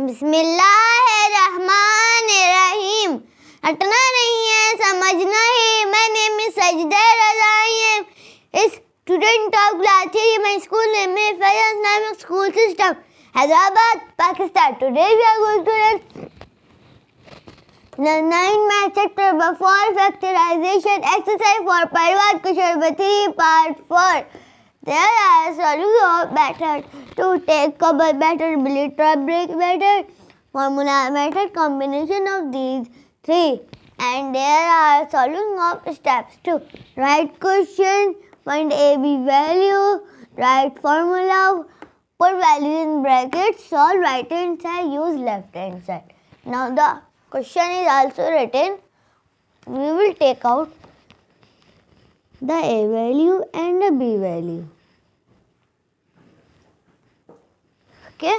बिस्मिल्लाहिर्रहमानिर्रहीम। हटना नहीं है, समझना ही। My name is Sajda Raza. I am a student of class 3. My school name is Fayyaz Islamic School System, Hyderabad, Pakistan. Today we are going to learn the 9th math chapter for factorization exercise for Parvat Kushal 3 part 4. There are solutions method to take couple method, bullet trap break method, formula method, combination of these three. And there are solving of steps to write question, find AB value, write formula, put value in brackets, solve right hand side, use left hand side. Now the question is also written. We will take out the A value and the B value. Okay.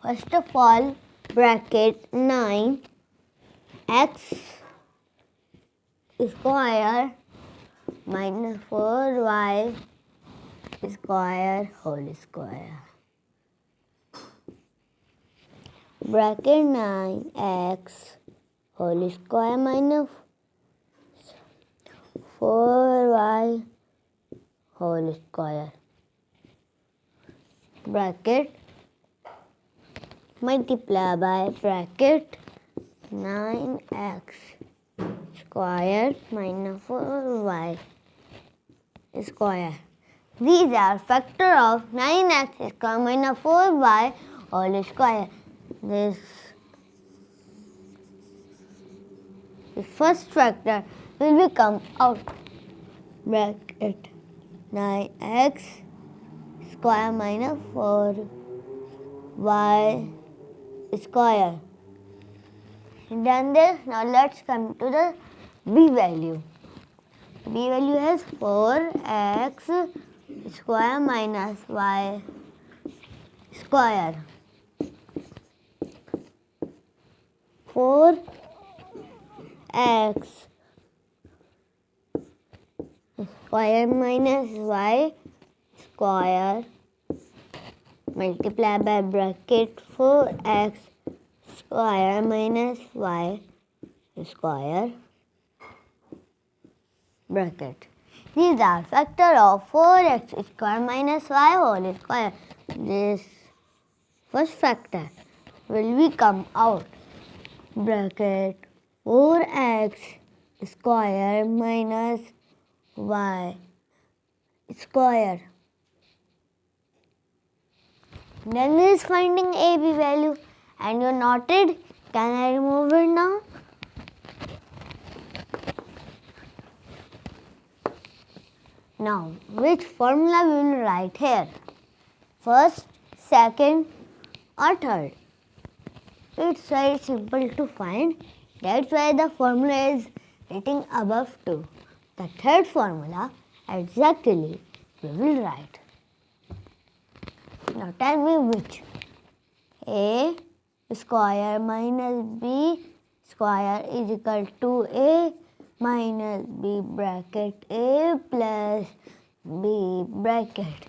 First of all, bracket 9 x square minus 4y square whole square. Bracket 9x whole square minus 4y whole square. Bracket multiply by bracket 9x square minus 4y square. These are factor of 9x square minus 4y whole square. This first factor will become out. Bracket 9x square minus 4y square. Done this. Now let's come to the B value. B value is 4x square minus y square. 4x square minus y square multiply by bracket 4x square minus y square bracket. These are factor of 4x square minus y whole square. This first factor will become out. Bracket 4x square minus y square. Then is finding AB value, and you noted. Can I remove it now? Now, which formula we will write here? First, second, or third? It's very simple to find. That's why the formula is written above 2. The third formula exactly we will write. Now tell me which. A square minus B square is equal to A minus B bracket A plus B bracket.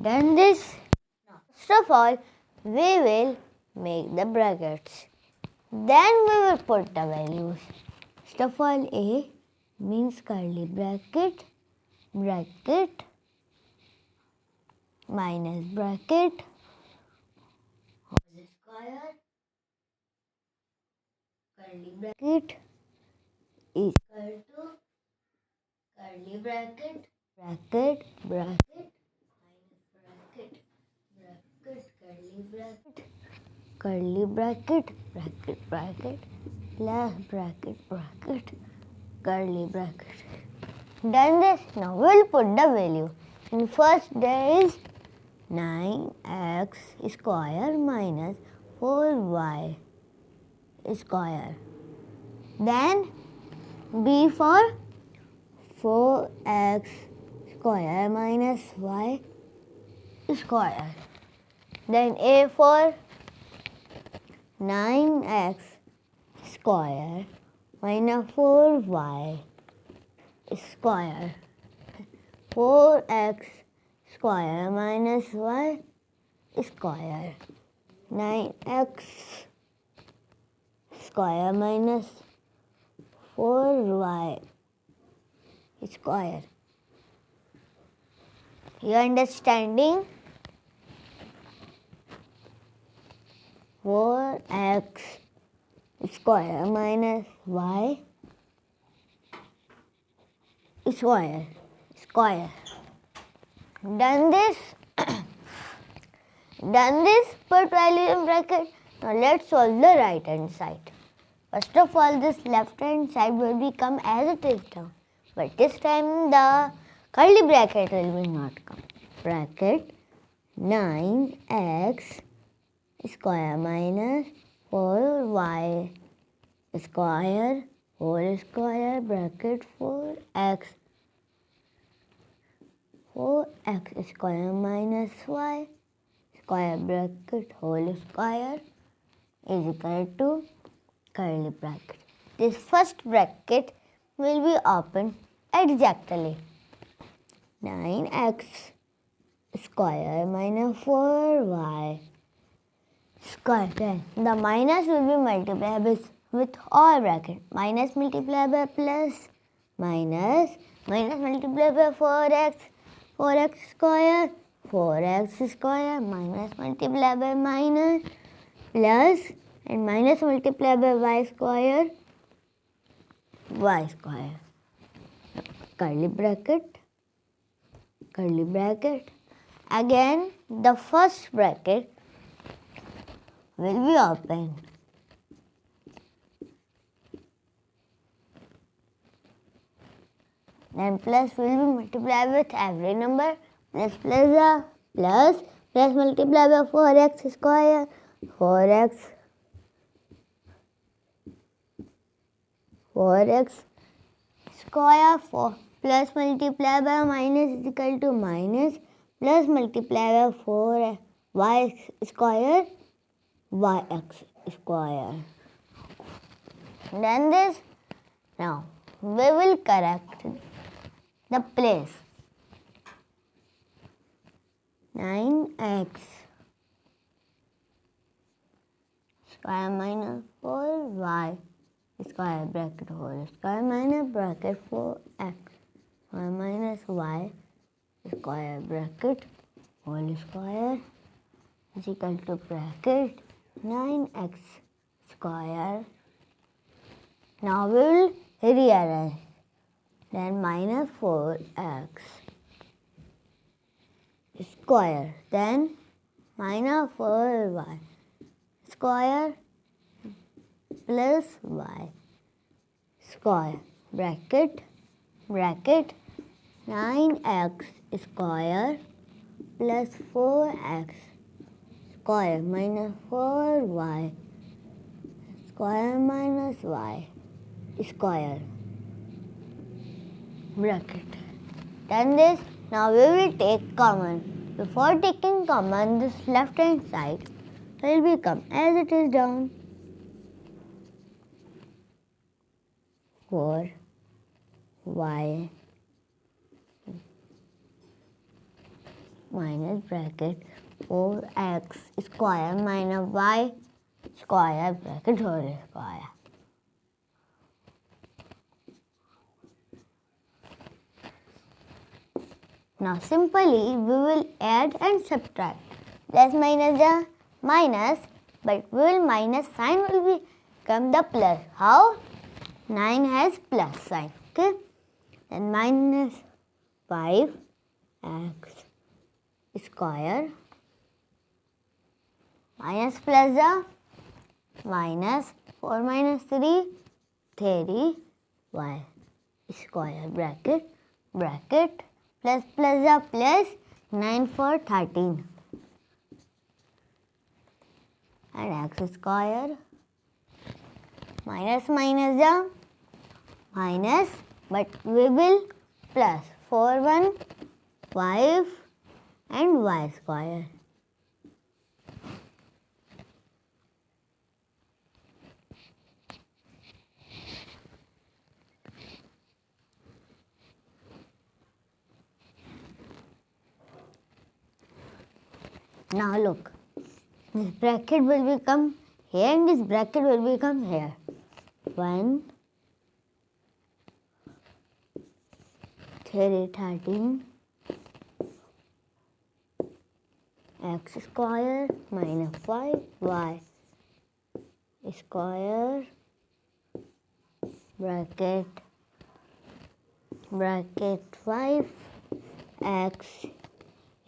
Done this. Now, first of all, we will make the brackets. Then we will put the values. First of all, A means curly bracket, bracket, minus bracket, whole square, curly bracket, is equal to curly bracket, bracket, bracket, minus bracket, bracket, curly bracket, bracket, bracket, plus bracket, bracket, curly bracket. Done this. Now we'll put the value. In first there is 9x square minus 4y square. Then B for 4x square minus y square. Then A for 9x square minus 4y square. 4x square minus y square. 9x square minus 4y square. You understanding? 4x square minus y square. Done this. Put value in bracket. Now let's solve the right hand side. First of all, this left hand side will become as it is down, but this time the curly bracket will not come. Bracket 9x square minus 4y square whole square bracket 4x square minus y square bracket whole square is equal to curly bracket. This first bracket will be opened exactly. 9x square minus 4y square. Then the minus will be multiplied with all bracket. Minus multiplied by plus, minus multiplied by 4x square, 4x square, minus multiplied by minus, plus, and minus multiplied by y square. Curly bracket. Again, the first bracket will be open. Then plus will be multiplied with every number. Plus multiplied by 4x square. 4x square. Plus multiplied by minus is equal to minus. Plus multiplied by 4y square. Yx square. Then this. Now we will correct the place. 9x square minus 4y square bracket whole square minus bracket 4x square minus y square bracket whole square is equal to bracket 9x square. Now we will rearrange. Then minus 4x square. Then minus 4y square plus y square. Bracket 9x square plus 4x square minus 4y square minus y square. Bracket. Done this. Now we will take common. Before taking common, this left hand side will become as it is down. 4y minus bracket 4x square minus y square bracket whole square. Now simply we will add and subtract. Plus minus the minus, but we will minus sign will become the plus. How? 9 has plus sign. Okay. Then minus 5x square minus plus the minus 4 minus 3 3y square bracket plus the plus 9 for 13 and x square minus the minus, but we will plus 4 1 5 and y square. Now look, this bracket will become here and this bracket will become here. 1, 3, 13, x square minus 5y square bracket 5 x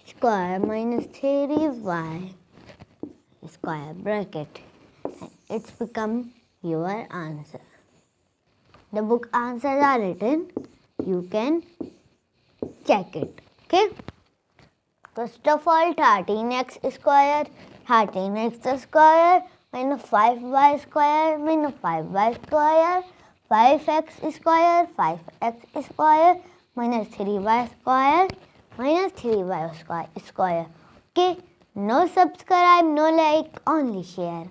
square minus 3y square bracket. It's become your answer. The book answers are written. You can check it. Okay. First of all, 13x square minus 5y square minus 5y square, 5x square minus 3y square. Okay. No subscribe, no like, only share.